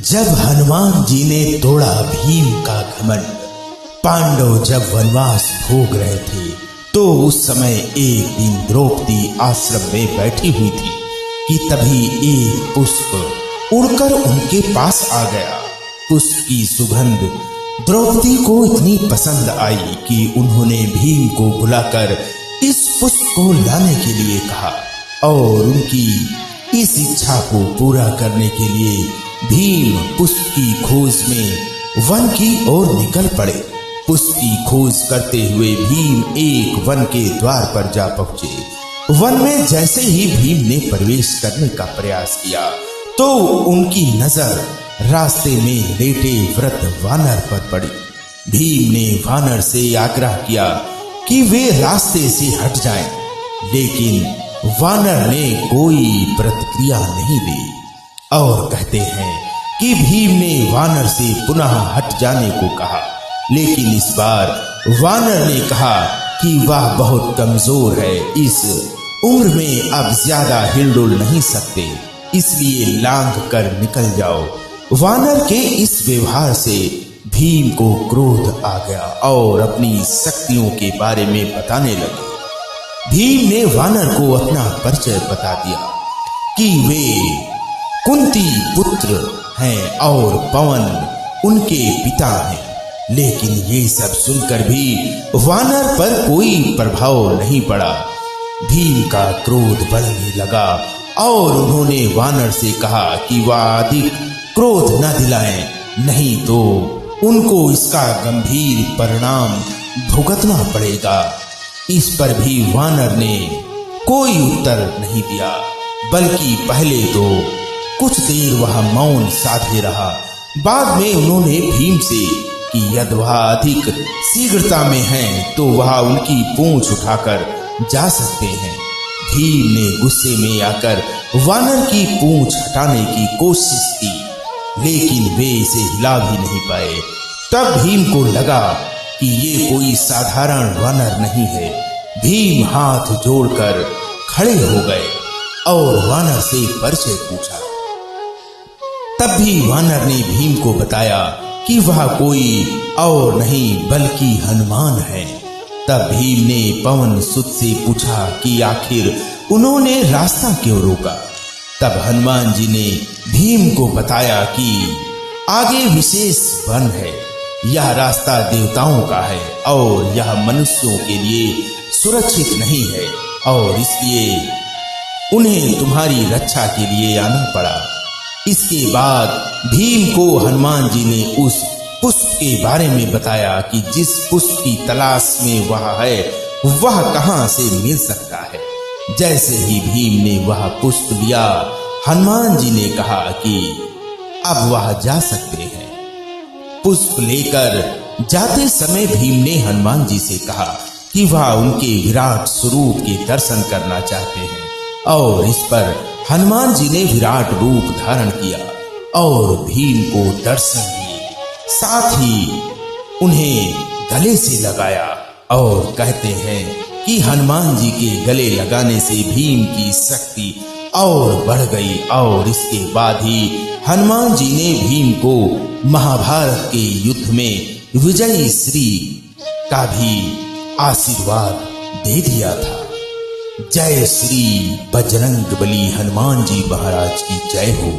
जब हनुमान जी ने तोड़ा भीम का घमंड, पांडव जब वनवास भोग रहे थे तो उस समय एक दिन द्रौपदी आश्रम में बैठी हुई थी कि तभी एक पुष्प उड़कर उनके पास आ गया। पुष्प की सुगंध द्रौपदी को इतनी पसंद आई कि उन्होंने भीम को बुलाकर इस पुष्प को लाने के लिए कहा और उनकी इस इच्छा को पूरा करने के लिए भीम पुष्प की खोज में वन की ओर निकल पड़े। पुष्प की खोज करते हुए भीम एक वन के द्वार पर जा पहुंचे। वन में जैसे ही भीम ने प्रवेश करने का प्रयास किया तो उनकी नजर रास्ते में लेटे वृद्ध वानर पर पड़ी। भीम ने वानर से आग्रह किया कि वे रास्ते से हट जाएं, लेकिन वानर ने कोई प्रतिक्रिया नहीं दी और कहते हैं कि भीम ने वानर से पुनः हट जाने को कहा, लेकिन इस बार वानर ने कहा कि वह बहुत कमजोर है, इस उम्र में अब ज्यादा हिलडुल नहीं सकते, इसलिए लांघ कर निकल जाओ। वानर के इस व्यवहार से भीम को क्रोध आ गया और अपनी शक्तियों के बारे में बताने लगे। भीम ने वानर को अपना परिचय बता दिया कि वे कुंती पुत्र हैं और पवन उनके पिता हैं, लेकिन ये सब सुनकर भी वानर पर कोई प्रभाव नहीं पड़ा। भीम का क्रोध बढ़ने लगा और उन्होंने वानर से कहा कि वह अधिक क्रोध न दिलाएं, नहीं तो उनको इसका गंभीर परिणाम भुगतना पड़ेगा। इस पर भी वानर ने कोई उत्तर नहीं दिया, बल्कि पहले तो कुछ देर वह मौन साधे रहा। बाद में उन्होंने भीम से कि यदि वह अधिक शीघ्रता में हैं तो वह उनकी पूंछ उठाकर जा सकते हैं। भीम ने गुस्से में आकर वानर की पूंछ हटाने की कोशिश की, लेकिन वे इसे हिला भी नहीं पाए। तब भीम को लगा कि ये कोई साधारण वानर नहीं है। भीम हाथ जोड़कर खड़े हो गए और वानर से परिचय पूछा। तब भी वानर ने भीम को बताया कि वह कोई और नहीं बल्कि हनुमान है। तब भीम ने पवन सुत से पूछा कि आखिर उन्होंने रास्ता क्यों रोका। तब हनुमान जी ने भीम को बताया कि आगे विशेष वन है, यह रास्ता देवताओं का है और यह मनुष्यों के लिए सुरक्षित नहीं है और इसलिए उन्हें तुम्हारी रक्षा के लिए आना पड़ा। इसके बाद भीम को हनुमान जी ने उस पुष्प के बारे में बताया कि जिस पुष्प की तलाश में वह है वह कहां से मिल सकता है। जैसे ही भीम ने वह पुष्प लिया, हनुमान जी ने कहा कि अब वह जा सकते हैं। पुष्प लेकर जाते समय भीम ने हनुमान जी से कहा कि वह उनके विराट स्वरूप के दर्शन करना चाहते हैं और इस पर हनुमान जी ने विराट रूप धारण किया और भीम को दर्शन दिए, साथ ही उन्हें गले से लगाया और कहते हैं कि हनुमान जी के गले लगाने से भीम की शक्ति और बढ़ गई और इसके बाद ही हनुमान जी ने भीम को महाभारत के युद्ध में विजयी श्री का भी आशीर्वाद दे दिया था। जय श्री बजरंगबली हनुमान जी महाराज की जय हो।